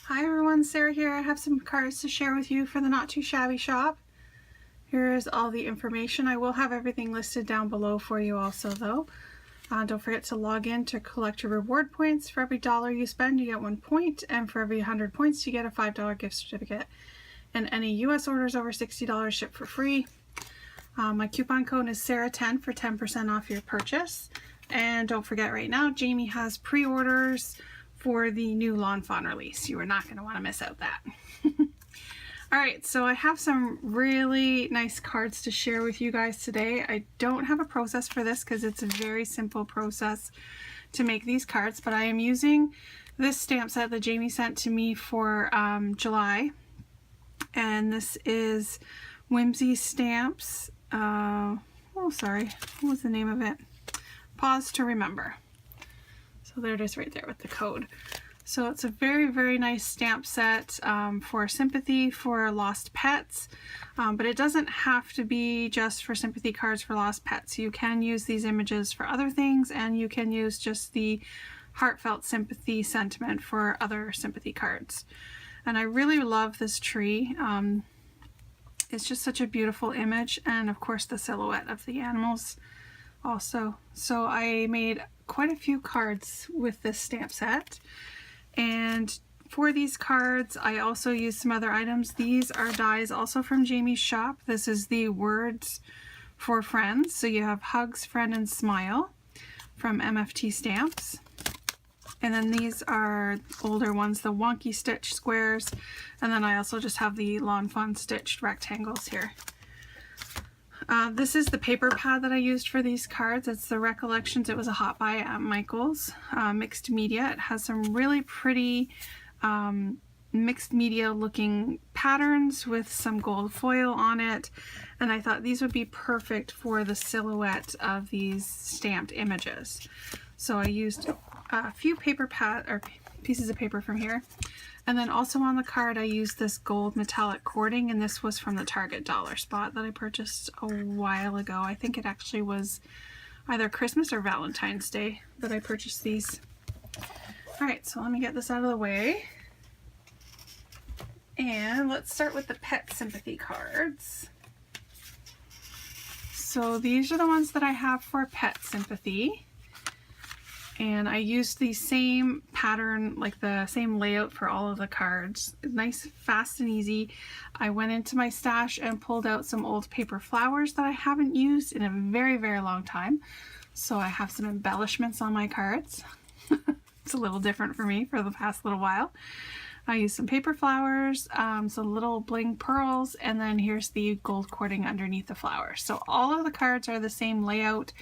Hi everyone, Sarah here. I have some cards to share with you for the Not Too Shabby shop. Here's all the information. I will have everything listed down below for you also though. Don't forget to log in to collect your reward points. For every dollar you spend you get 1 point, and for every 100 points you get a $5 gift certificate. And any US orders over $60 ship for free. My coupon code is Sarah10 for 10% off your purchase. And don't forget, right now Jamie has pre-orders for the new Lawn Fawn release. You are not going to want to miss out that. Alright, so I have some really nice cards to share with you guys today. I don't have a process for this because it's a very simple process to make these cards, but I am using this stamp set that Jamie sent to me for July. And this is Whimsy Stamps. Oh, sorry. What was the name of it? Pause to Remember. So there it is right there with the code. So it's a very, very nice stamp set for Sympathy for lost pets. But it doesn't have to be just for Sympathy cards for lost pets. You can use these images for other things, and you can use just the heartfelt sympathy sentiment for other Sympathy cards. And I really love this tree. It's just such a beautiful image, and of course the silhouette of the animals also. So I made quite a few cards with this stamp set, and for these cards I also used some other items. These are dies also from Jamie's shop. This is the Words for Friends, so you have Hugs, Friend, and Smile from MFT Stamps. And then these are older ones, the Wonky Stitch squares, and then I also just have the Lawn Fawn stitched rectangles here. This is the paper pad that I used for these cards. It's the Recollections. It was a hot buy at Michael's. Mixed media. It has some really pretty mixed media looking patterns with some gold foil on it, and I thought these would be perfect for the silhouette of these stamped images. So I used a few paper pad or pieces of paper from here. And then also on the card I used this gold metallic cording, and this was from the Target dollar spot that I purchased a while ago. I think it actually was either Christmas or Valentine's Day that I purchased these. Alright, so let me get this out of the way. And let's start with the Pet Sympathy cards. So these are the ones that I have for Pet Sympathy. And I used the same pattern, like the same layout for all of the cards. Nice, fast and easy. I went into my stash and pulled out some old paper flowers that I haven't used in a very, very long time. So I have some embellishments on my cards. It's a little different for me for the past little while. I used some paper flowers, some little bling pearls, and then here's the gold cording underneath the flowers. So all of the cards are the same layout.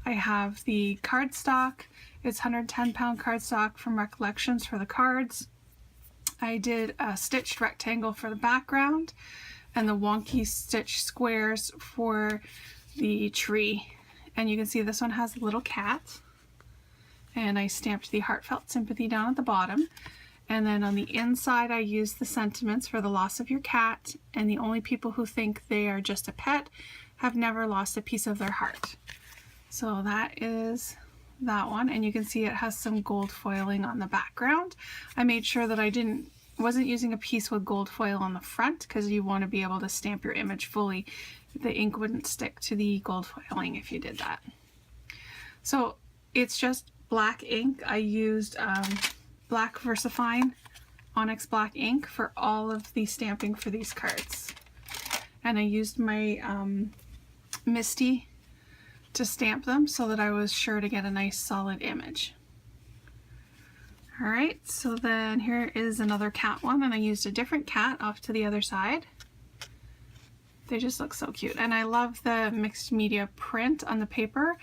I have the cardstock. It's 110-pound cardstock from Recollections for the cards. I did a stitched rectangle for the background and the Wonky Stitch squares for the tree. And you can see this one has a little cat. And I stamped the Heartfelt Sympathy down at the bottom. And then on the inside I used the sentiments for the loss of your cat, and the only people who think they are just a pet have never lost a piece of their heart. So that is that one, and you can see it has some gold foiling on the background. I made sure that I wasn't using a piece with gold foil on the front because you want to be able to stamp your image fully. The ink wouldn't stick to the gold foiling if you did that. So it's just black ink. I used black VersaFine Onyx black ink for all of the stamping for these cards, and I used my Misty to stamp them so that I was sure to get a nice solid image. Alright, so then here is another cat one, and I used a different cat off to the other side. They just look so cute, and I love the mixed media print on the paper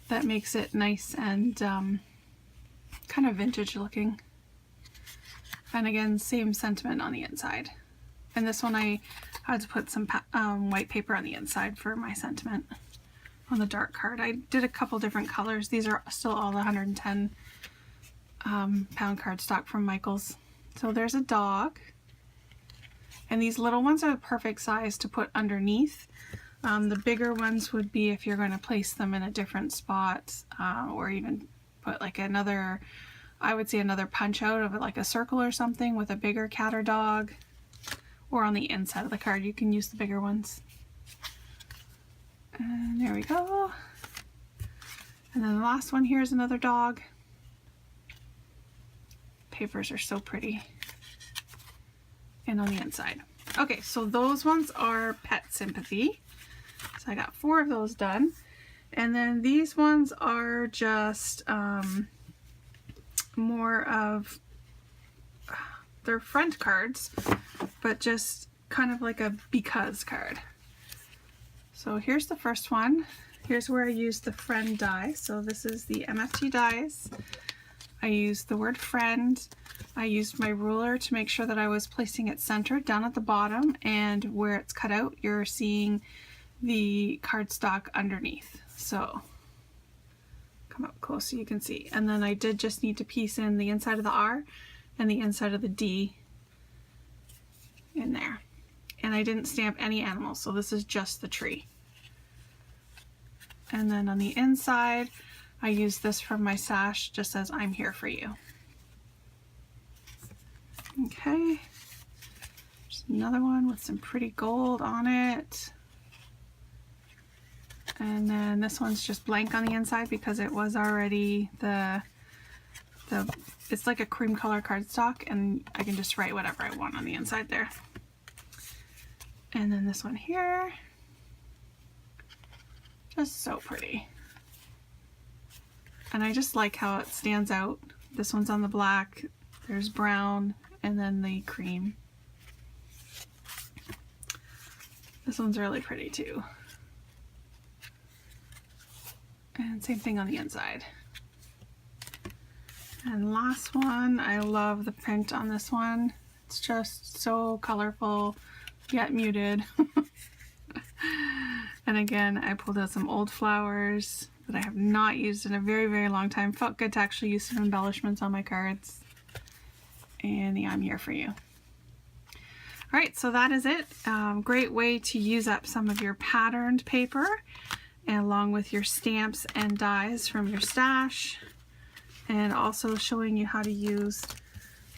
that makes it nice and kind of vintage looking. And again, same sentiment on the inside. And this one I had to put some white paper on the inside for my sentiment on the dark card. I did a couple different colors. These are still all the 110 pound cardstock from Michael's. So there's a dog, and these little ones are the perfect size to put underneath. The bigger ones would be if you're going to place them in a different spot, or even put like another I would say another punch out of like a circle or something with a bigger cat or dog, or on the inside of the card. You can use the bigger ones. And there we go. And then the last one here is another dog. Papers are so pretty. And on the inside. Okay, so those ones are Pet Sympathy. So I got 4 of those done. And then these ones are just more of, they're friend cards, but just kind of like a because card. So here's the first one. Here's where I used the friend die. So this is the MFT dies. I used the word friend. I used my ruler to make sure that I was placing it centered down at the bottom, and where it's cut out, you're seeing the cardstock underneath. So come up close so you can see. And then I did just need to piece in the inside of the R and the inside of the D in there. And I didn't stamp any animals, so this is just the tree. And then on the inside, I used this from my sash, just says I'm here for you. Okay, just another one with some pretty gold on it. And then this one's just blank on the inside because it was already it's like a cream color cardstock, and I can just write whatever I want on the inside there. And then this one here, just so pretty. And I just like how it stands out. This one's on the black, there's brown, and then the cream. This one's really pretty too. And same thing on the inside. And last one, I love the print on this one. It's just so colorful, yet muted. And again, I pulled out some old flowers that I have not used in a very, very long time. Felt good to actually use some embellishments on my cards. And yeah, I'm here for you. All right, so that is it. Great way to use up some of your patterned paper, and along with your stamps and dies from your stash, and also showing you how to use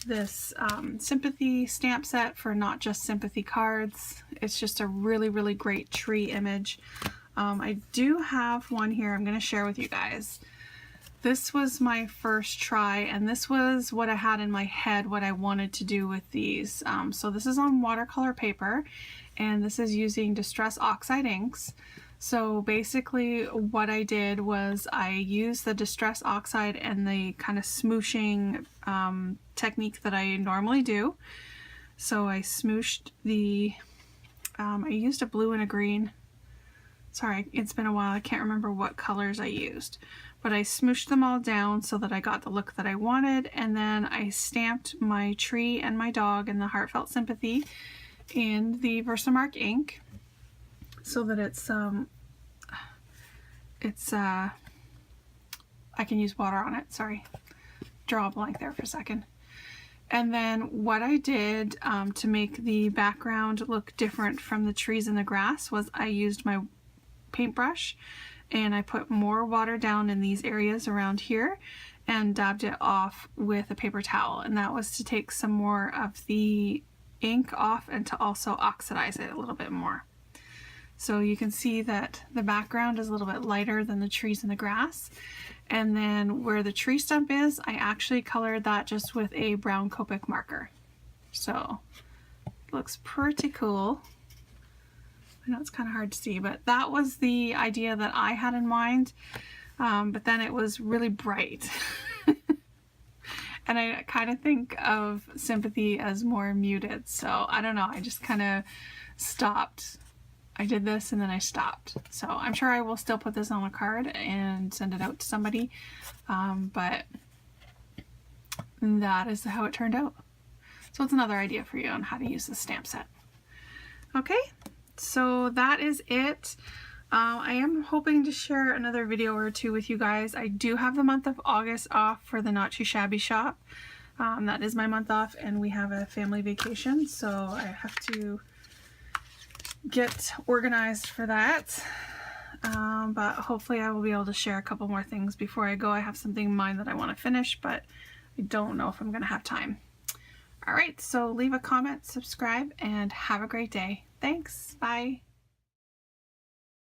this Sympathy stamp set for Not Just Sympathy cards. It's just a really, really great tree image. I do have one here I'm going to share with you guys. This was my first try, and this was what I had in my head, what I wanted to do with these. So this is on watercolor paper, and this is using Distress Oxide inks. So basically what I did was I used the Distress Oxide and the kind of smooshing technique that I normally do. So I smooshed the, I used a blue and a green. Sorry, it's been a while, I can't remember what colors I used. But I smooshed them all down so that I got the look that I wanted, and then I stamped my tree and my dog in the Heartfelt Sympathy in the Versamark ink, so that I can use water on it, sorry. Draw a blank there for a second. And then what I did to make the background look different from the trees and the grass was I used my paintbrush, and I put more water down in these areas around here and dabbed it off with a paper towel, and that was to take some more of the ink off and to also oxidize it a little bit more. So you can see that the background is a little bit lighter than the trees and the grass, and then where the tree stump is, I actually colored that just with a brown Copic marker. So it looks pretty cool. I know it's kind of hard to see, but that was the idea that I had in mind, but then it was really bright. And I kind of think of Sympathy as more muted, so I don't know, I just kind of stopped. I did this and then I stopped. So I'm sure I will still put this on a card and send it out to somebody, but that is how it turned out. So it's another idea for you on how to use the stamp set. Okay. So that is it. I am hoping to share another video or two with you guys. I do have the month of August off for the Not2Shabby shop. That is my month off, and we have a family vacation, so I have to get organized for that. But hopefully I will be able to share a couple more things before I go. I have something in mind that I want to finish, but I don't know if I'm going to have time. All right, so leave a comment, subscribe, and have a great day. Thanks. Bye.